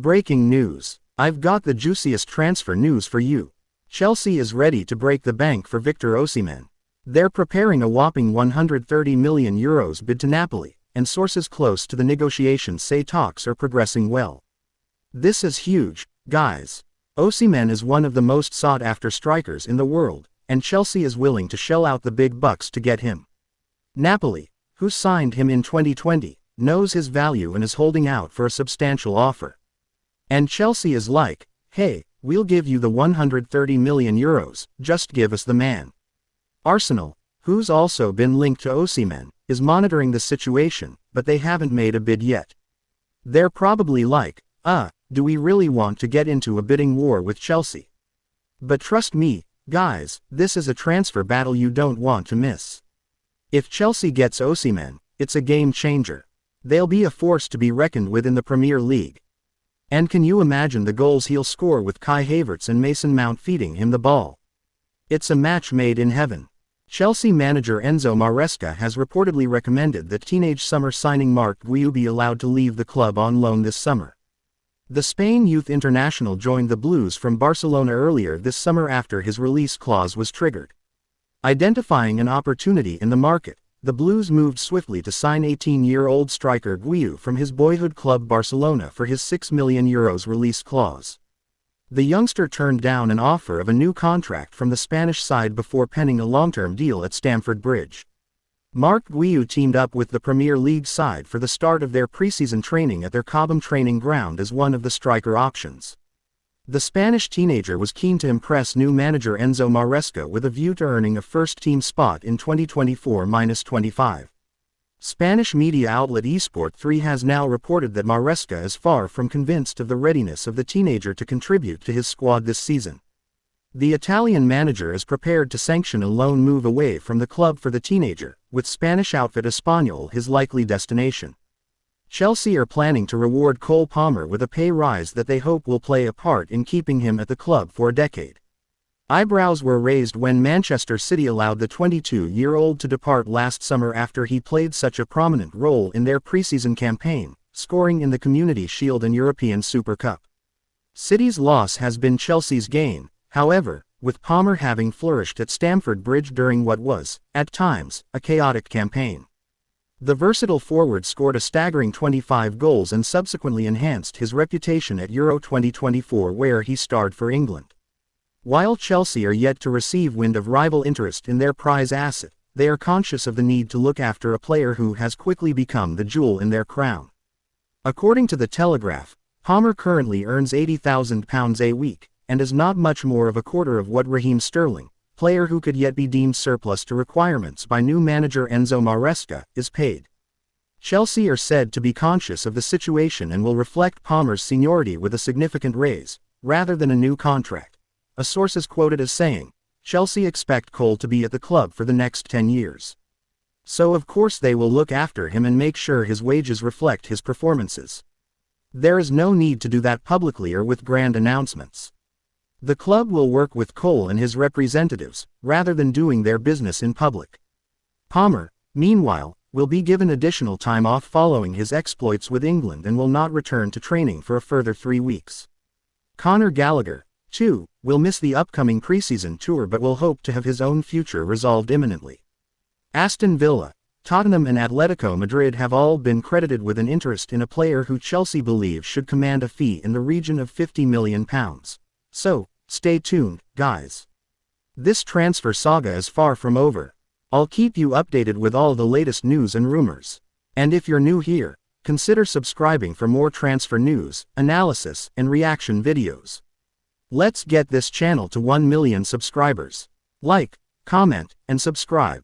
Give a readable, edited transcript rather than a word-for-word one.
Breaking news. I've got the juiciest transfer news for you. Chelsea is ready to break the bank for Victor Osimhen. They're preparing a whopping €130 million bid to Napoli, and sources close to the negotiations say talks are progressing well. This is huge, guys. Oshimen is one of the most sought-after strikers in the world, and Chelsea is willing to shell out the big bucks to get him. Napoli, who signed him in 2020, knows his value and is holding out for a substantial offer. And Chelsea is like, hey, we'll give you the €130 million, just give us the man. Arsenal, who's also been linked to Oshimen, is monitoring the situation, but they haven't made a bid yet. They're probably like, do we really want to get into a bidding war with Chelsea? But trust me, guys, this is a transfer battle you don't want to miss. If Chelsea gets Oshimen, it's a game changer. They'll be a force to be reckoned with in the Premier League. And can you imagine the goals he'll score with Kai Havertz and Mason Mount feeding him the ball? It's a match made in heaven. Chelsea manager Enzo Maresca has reportedly recommended that teenage summer signing Marc Guiu be allowed to leave the club on loan this summer. The Spain youth international joined the Blues from Barcelona earlier this summer after his release clause was triggered. Identifying an opportunity in the market, the Blues moved swiftly to sign 18-year-old striker Guiu from his boyhood club Barcelona for his €6 million release clause. The youngster turned down an offer of a new contract from the Spanish side before penning a long-term deal at Stamford Bridge. Marc Guiu teamed up with the Premier League side for the start of their preseason training at their Cobham training ground as one of the striker options. The Spanish teenager was keen to impress new manager Enzo Maresca with a view to earning a first-team spot in 2024-25. Spanish media outlet Esport 3 has now reported that Maresca is far from convinced of the readiness of the teenager to contribute to his squad this season. The Italian manager is prepared to sanction a loan move away from the club for the teenager, with Spanish outfit Espanyol his likely destination. Chelsea are planning to reward Cole Palmer with a pay rise that they hope will play a part in keeping him at the club for a decade. Eyebrows were raised when Manchester City allowed the 22-year-old to depart last summer after he played such a prominent role in their preseason campaign, scoring in the Community Shield and European Super Cup. City's loss has been Chelsea's gain, however, with Palmer having flourished at Stamford Bridge during what was, at times, a chaotic campaign. The versatile forward scored a staggering 25 goals and subsequently enhanced his reputation at Euro 2024 where he starred for England. While Chelsea are yet to receive wind of rival interest in their prize asset, they are conscious of the need to look after a player who has quickly become the jewel in their crown. According to The Telegraph, Palmer currently earns £80,000 a week, and is not much more of a quarter of what Raheem Sterling, player who could yet be deemed surplus to requirements by new manager Enzo Maresca, is paid. Chelsea are said to be conscious of the situation and will reflect Palmer's seniority with a significant raise, rather than a new contract. A source is quoted as saying, Chelsea expect Cole to be at the club for the next 10 years. So of course they will look after him and make sure his wages reflect his performances. There is no need to do that publicly or with grand announcements. The club will work with Cole and his representatives, rather than doing their business in public. Palmer, meanwhile, will be given additional time off following his exploits with England and will not return to training for a further 3 weeks. Conor Gallagher, too, will miss the upcoming preseason tour but will hope to have his own future resolved imminently. Aston Villa, Tottenham and Atletico Madrid have all been credited with an interest in a player who Chelsea believes should command a fee in the region of £50 million. So, stay tuned, guys. This transfer saga is far from over. I'll keep you updated with all the latest news and rumors. And if you're new here, consider subscribing for more transfer news, analysis, and reaction videos. Let's get this channel to 1 million subscribers. Like, comment, and subscribe.